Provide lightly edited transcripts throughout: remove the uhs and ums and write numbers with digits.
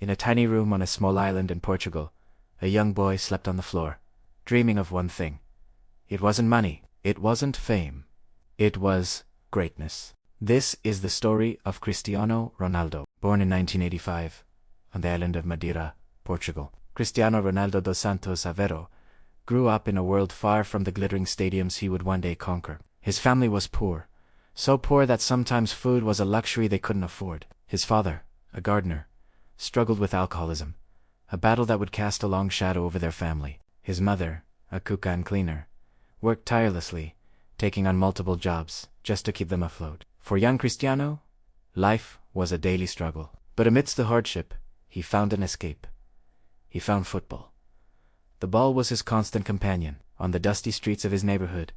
In a tiny room on a small island in Portugal, a young boy slept on the floor, dreaming of one thing. It wasn't money, it wasn't fame. It was greatness. This is the story of Cristiano Ronaldo, born in 1985, on the island of Madeira, Portugal. Cristiano Ronaldo dos Santos Aveiro grew up in a world far from the glittering stadiums he would one day conquer. His family was poor, so poor that sometimes food was a luxury they couldn't afford. His father, a gardener, struggled with alcoholism, a battle that would cast a long shadow over their family. His mother, a cook and cleaner, worked tirelessly, taking on multiple jobs just to keep them afloat. For young Cristiano, life was a daily struggle. But amidst the hardship, he found an escape. He found football. The ball was his constant companion. On the dusty streets of his neighborhood,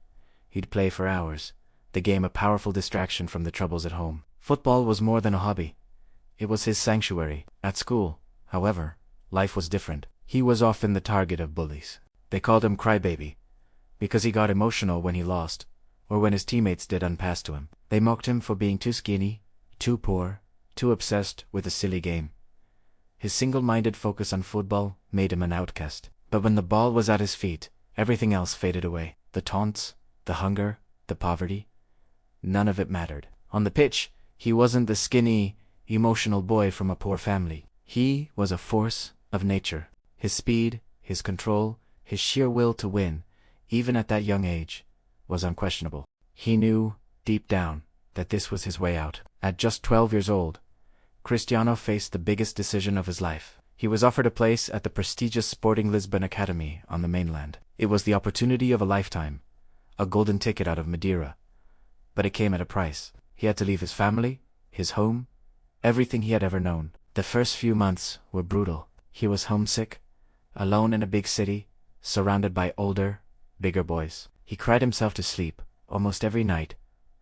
he'd play for hours, the game a powerful distraction from the troubles at home. Football was more than a hobby. It was his sanctuary. At school, however, life was different. He was often the target of bullies. They called him Crybaby, because he got emotional when he lost, or when his teammates did unpass to him. They mocked him for being too skinny, too poor, too obsessed with a silly game. His single-minded focus on football made him an outcast. But when the ball was at his feet, everything else faded away. The taunts, the hunger, the poverty. None of it mattered. On the pitch, he wasn't the skinny, emotional boy from a poor family. He was a force of nature. His speed, his control, his sheer will to win, even at that young age, was unquestionable. He knew, deep down, that this was his way out. At just 12 years old, Cristiano faced the biggest decision of his life. He was offered a place at the prestigious Sporting Lisbon Academy on the mainland. It was the opportunity of a lifetime, a golden ticket out of Madeira. But it came at a price. He had to leave his family, his home, everything he had ever known. The first few months were brutal. He was homesick, alone in a big city, surrounded by older, bigger boys. He cried himself to sleep, almost every night,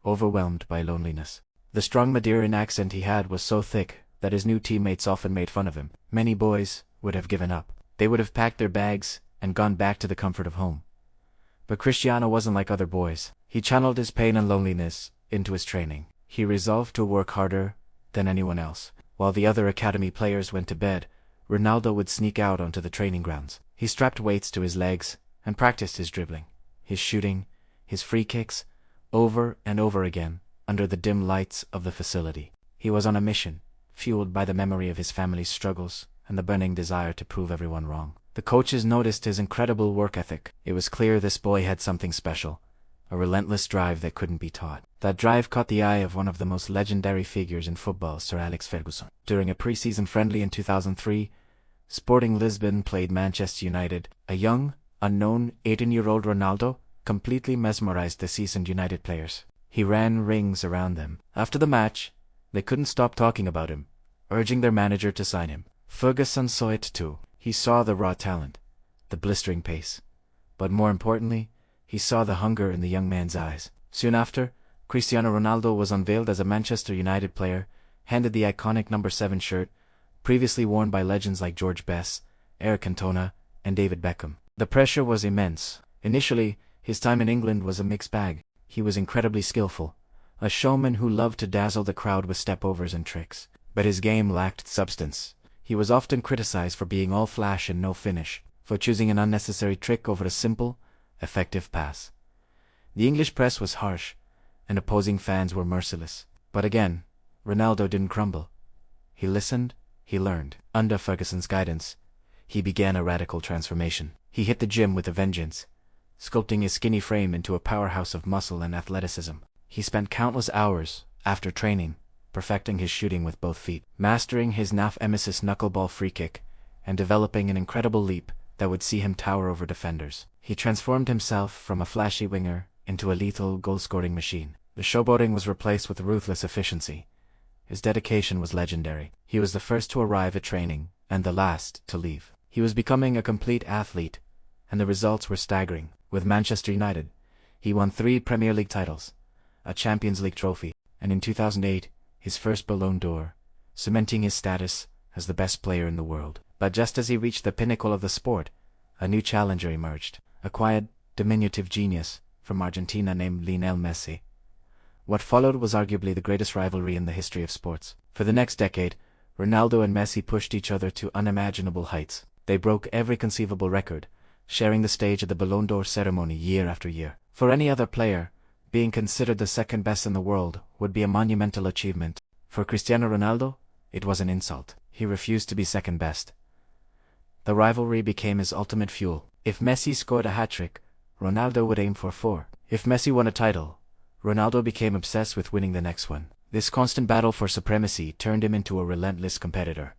overwhelmed by loneliness. The strong Madeiran accent he had was so thick that his new teammates often made fun of him. Many boys would have given up. They would have packed their bags and gone back to the comfort of home. But Cristiano wasn't like other boys. He channeled his pain and loneliness into his training. He resolved to work harder than anyone else. While the other academy players went to bed, Ronaldo would sneak out onto the training grounds. He strapped weights to his legs and practiced his dribbling, his shooting, his free kicks, over and over again, under the dim lights of the facility. He was on a mission, fueled by the memory of his family's struggles and the burning desire to prove everyone wrong. The coaches noticed his incredible work ethic. It was clear this boy had something special, a relentless drive that couldn't be taught. That drive caught the eye of one of the most legendary figures in football, Sir Alex Ferguson. During a pre-season friendly in 2003, Sporting Lisbon played Manchester United. A young, unknown 18-year-old Ronaldo completely mesmerized the seasoned United players. He ran rings around them. After the match, they couldn't stop talking about him, urging their manager to sign him. Ferguson saw it too. He saw the raw talent, the blistering pace. But more importantly, he saw the hunger in the young man's eyes. Soon after, Cristiano Ronaldo was unveiled as a Manchester United player, handed the iconic number 7 shirt, previously worn by legends like George Best, Eric Cantona, and David Beckham. The pressure was immense. Initially, his time in England was a mixed bag. He was incredibly skillful, a showman who loved to dazzle the crowd with stepovers and tricks. But his game lacked substance. He was often criticized for being all flash and no finish, for choosing an unnecessary trick over a simple, effective pass. The English press was harsh, and opposing fans were merciless. But again, Ronaldo didn't crumble. He listened, he learned. Under Ferguson's guidance, he began a radical transformation. He hit the gym with a vengeance, sculpting his skinny frame into a powerhouse of muscle and athleticism. He spent countless hours, after training, perfecting his shooting with both feet, mastering his emesis knuckleball free kick, and developing an incredible leap that would see him tower over defenders. He transformed himself from a flashy winger into a lethal goal-scoring machine. The showboating was replaced with ruthless efficiency. His dedication was legendary. He was the first to arrive at training, and the last to leave. He was becoming a complete athlete, and the results were staggering. With Manchester United, he won 3 Premier League titles, a Champions League trophy, and in 2008, his first Ballon d'Or, cementing his status as the best player in the world. But just as he reached the pinnacle of the sport, a new challenger emerged, a quiet, diminutive genius from Argentina named Lionel Messi. What followed was arguably the greatest rivalry in the history of sports. For the next decade, Ronaldo and Messi pushed each other to unimaginable heights. They broke every conceivable record, sharing the stage at the Ballon d'Or ceremony year after year. For any other player, being considered the second best in the world would be a monumental achievement. For Cristiano Ronaldo, it was an insult. He refused to be second best. The rivalry became his ultimate fuel. If Messi scored a hat-trick, Ronaldo would aim for 4. If Messi won a title, Ronaldo became obsessed with winning the next one. This constant battle for supremacy turned him into a relentless competitor.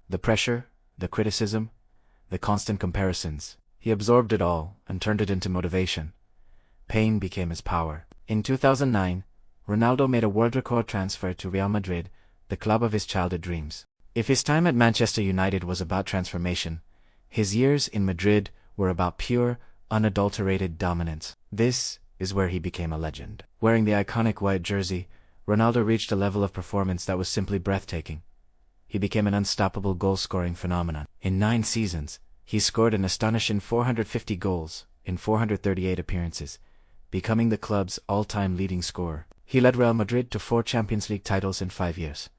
The pressure, the criticism, the constant comparisons. He absorbed it all and turned it into motivation. Pain became his power. In 2009, Ronaldo made a world record transfer to Real Madrid, the club of his childhood dreams. If his time at Manchester United was about transformation, his years in Madrid were about pure, unadulterated dominance. This is where he became a legend. Wearing the iconic white jersey, Ronaldo reached a level of performance that was simply breathtaking. He became an unstoppable goal-scoring phenomenon. In 9 seasons, he scored an astonishing 450 goals in 438 appearances, becoming the club's all-time leading scorer. He led Real Madrid to 4 Champions League titles in 5 years,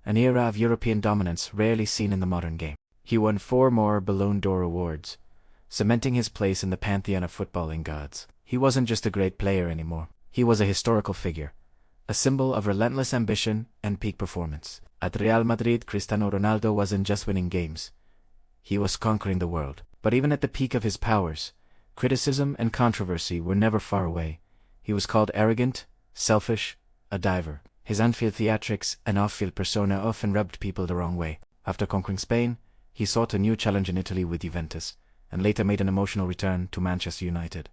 an era of European dominance rarely seen in the modern game. He won 4 more Ballon d'Or awards, cementing his place in the pantheon of footballing gods. He wasn't just a great player anymore. He was a historical figure, a symbol of relentless ambition and peak performance. At Real Madrid, Cristiano Ronaldo wasn't just winning games. He was conquering the world. But even at the peak of his powers, criticism and controversy were never far away. He was called arrogant, selfish, a diver. His on-field theatrics and off-field persona often rubbed people the wrong way. After conquering Spain, he sought a new challenge in Italy with Juventus, and later made an emotional return to Manchester United.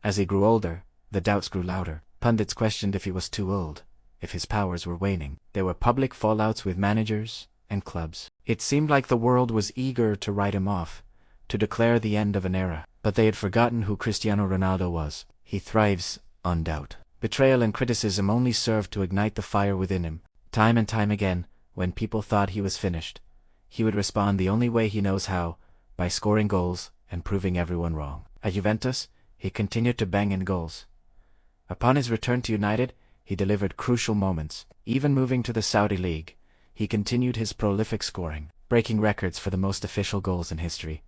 As he grew older, the doubts grew louder. Pundits questioned if he was too old, if his powers were waning. There were public fallouts with managers and clubs. It seemed like the world was eager to write him off, to declare the end of an era. But they had forgotten who Cristiano Ronaldo was. He thrives on doubt. Betrayal and criticism only served to ignite the fire within him. Time and time again, when people thought he was finished, he would respond the only way he knows how, by scoring goals and proving everyone wrong. At Juventus, he continued to bang in goals. Upon his return to United, he delivered crucial moments. Even moving to the Saudi League, he continued his prolific scoring, breaking records for the most official goals in history.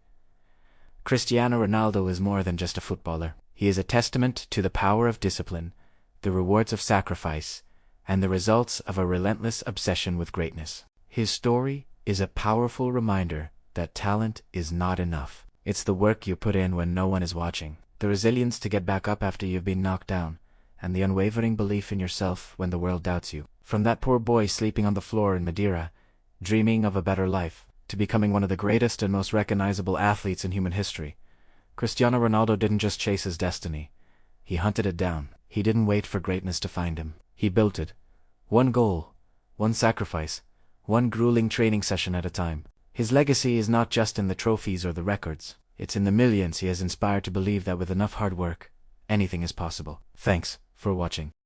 Cristiano Ronaldo is more than just a footballer. He is a testament to the power of discipline, the rewards of sacrifice, and the results of a relentless obsession with greatness. His story is a powerful reminder that talent is not enough. It's the work you put in when no one is watching, the resilience to get back up after you've been knocked down, and the unwavering belief in yourself when the world doubts you. From that poor boy sleeping on the floor in Madeira, dreaming of a better life, to becoming one of the greatest and most recognizable athletes in human history, Cristiano Ronaldo didn't just chase his destiny. He hunted it down. He didn't wait for greatness to find him. He built it. One goal, one sacrifice, one grueling training session at a time. His legacy is not just in the trophies or the records. It's in the millions he has inspired to believe that with enough hard work, anything is possible. Thanks for watching.